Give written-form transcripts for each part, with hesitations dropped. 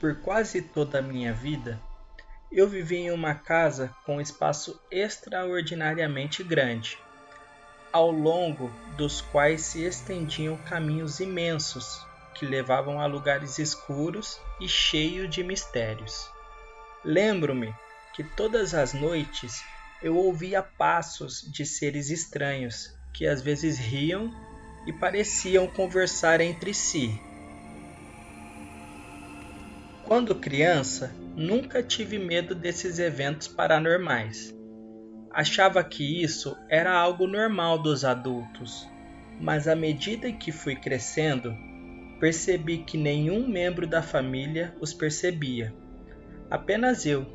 Por quase toda a minha vida, eu vivi em uma casa com um espaço extraordinariamente grande, ao longo dos quais se estendiam caminhos imensos que levavam a lugares escuros e cheios de mistérios. Lembro-me que todas as noites eu ouvia passos de seres estranhos que às vezes riam e pareciam conversar entre si. Quando criança, nunca tive medo desses eventos paranormais. Achava que isso era algo normal dos adultos, mas à medida que fui crescendo, percebi que nenhum membro da família os percebia, apenas eu.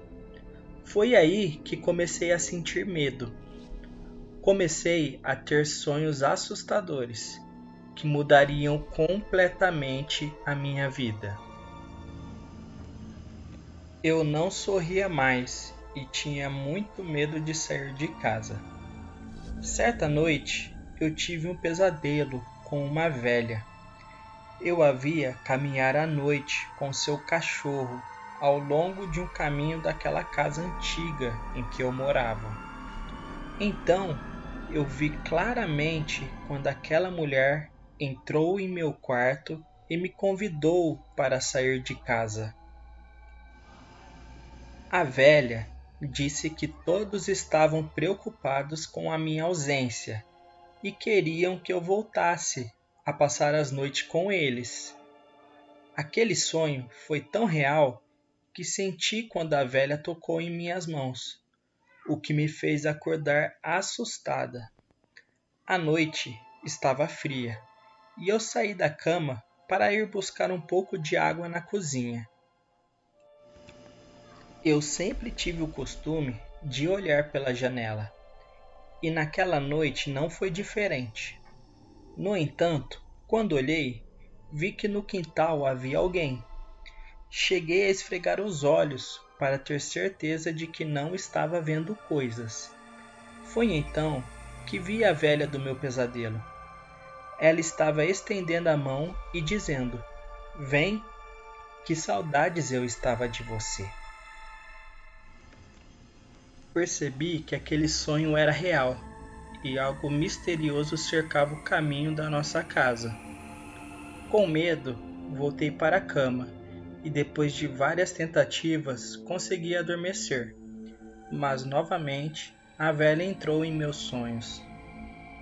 Foi aí que comecei a sentir medo. Comecei a ter sonhos assustadores, que mudariam completamente a minha vida. Eu não sorria mais e tinha muito medo de sair de casa. Certa noite, eu tive um pesadelo com uma velha. Eu a via caminhar à noite com seu cachorro ao longo de um caminho daquela casa antiga em que eu morava. Então, eu vi claramente quando aquela mulher entrou em meu quarto e me convidou para sair de casa. A velha disse que todos estavam preocupados com a minha ausência e queriam que eu voltasse a passar as noites com eles. Aquele sonho foi tão real que senti quando a velha tocou em minhas mãos, o que me fez acordar assustada. A noite estava fria e eu saí da cama para ir buscar um pouco de água na cozinha. Eu sempre tive o costume de olhar pela janela, e naquela noite não foi diferente. No entanto, quando olhei, vi que no quintal havia alguém. Cheguei a esfregar os olhos para ter certeza de que não estava vendo coisas. Foi então que vi a velha do meu pesadelo. Ela estava estendendo a mão e dizendo: "Vem, que saudades eu estava de você." Percebi que aquele sonho era real e algo misterioso cercava o caminho da nossa casa. Com medo, voltei para a cama e depois de várias tentativas consegui adormecer, mas novamente a velha entrou em meus sonhos.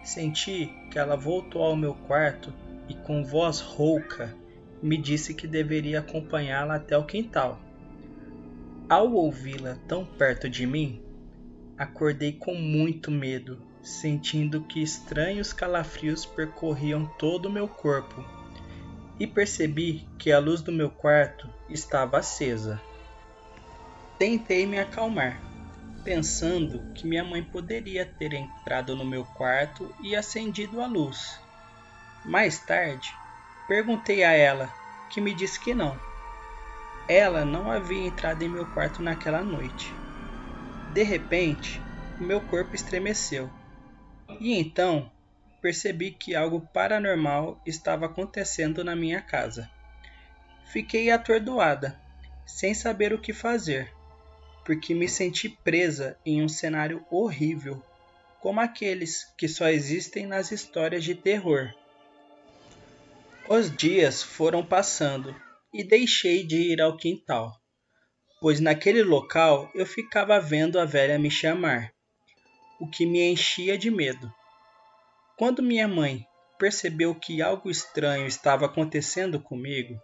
Senti que ela voltou ao meu quarto e com voz rouca me disse que deveria acompanhá-la até o quintal. Ao ouvi-la tão perto de mim, acordei com muito medo, sentindo que estranhos calafrios percorriam todo o meu corpo, e percebi que a luz do meu quarto estava acesa. Tentei me acalmar, pensando que minha mãe poderia ter entrado no meu quarto e acendido a luz. Mais tarde, perguntei a ela, que me disse que não. Ela não havia entrado em meu quarto naquela noite. De repente, o meu corpo estremeceu, e então percebi que algo paranormal estava acontecendo na minha casa. Fiquei atordoada, sem saber o que fazer, porque me senti presa em um cenário horrível, como aqueles que só existem nas histórias de terror. Os dias foram passando e deixei de ir ao quintal, pois naquele local eu ficava vendo a velha me chamar, o que me enchia de medo. Quando minha mãe percebeu que algo estranho estava acontecendo comigo,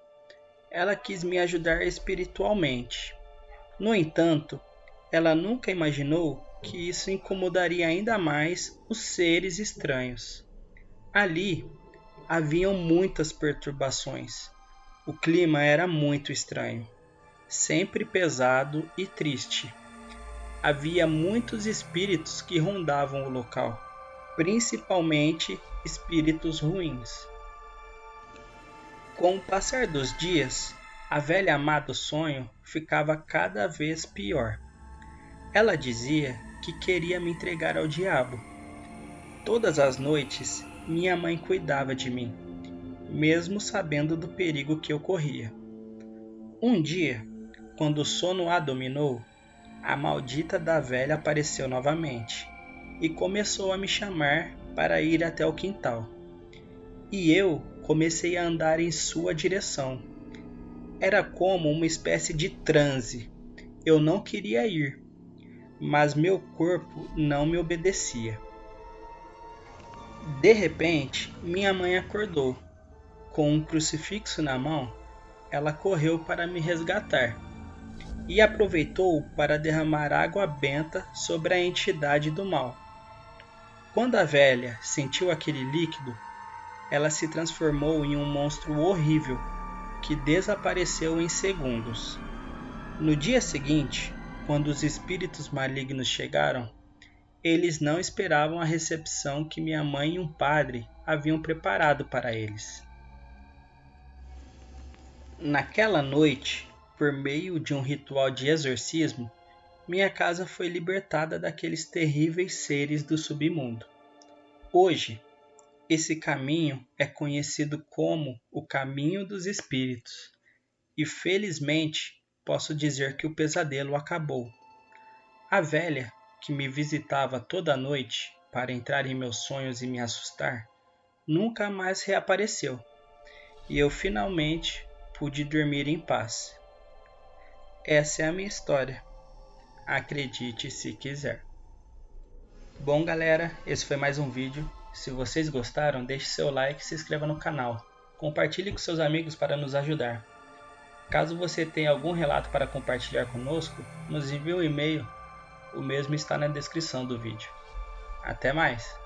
ela quis me ajudar espiritualmente. No entanto, ela nunca imaginou que isso incomodaria ainda mais os seres estranhos. Ali haviam muitas perturbações. O clima era muito estranho, sempre pesado e triste. Havia muitos espíritos que rondavam o local, principalmente espíritos ruins. Com o passar dos dias, a velha amada sonho ficava cada vez pior. Ela dizia que queria me entregar ao diabo. Todas as noites, minha mãe cuidava de mim, mesmo sabendo do perigo que eu corria. Um dia, quando o sono a dominou, a maldita da velha apareceu novamente e começou a me chamar para ir até o quintal. E eu comecei a andar em sua direção. Era como uma espécie de transe. Eu não queria ir, mas meu corpo não me obedecia. De repente, minha mãe acordou. Com um crucifixo na mão, ela correu para me resgatar e aproveitou para derramar água benta sobre a entidade do mal. Quando a velha sentiu aquele líquido, ela se transformou em um monstro horrível que desapareceu em segundos. No dia seguinte, quando os espíritos malignos chegaram, eles não esperavam a recepção que minha mãe e um padre haviam preparado para eles. Naquela noite, por meio de um ritual de exorcismo, minha casa foi libertada daqueles terríveis seres do submundo. Hoje, esse caminho é conhecido como o Caminho dos Espíritos, e felizmente posso dizer que o pesadelo acabou. A velha, que me visitava toda noite para entrar em meus sonhos e me assustar, nunca mais reapareceu, e eu finalmente pude dormir em paz. Essa é a minha história. Acredite se quiser. Bom, galera, esse foi mais um vídeo. Se vocês gostaram, deixe seu like e se inscreva no canal. Compartilhe com seus amigos para nos ajudar. Caso você tenha algum relato para compartilhar conosco, nos envie um e-mail. O mesmo está na descrição do vídeo. Até mais!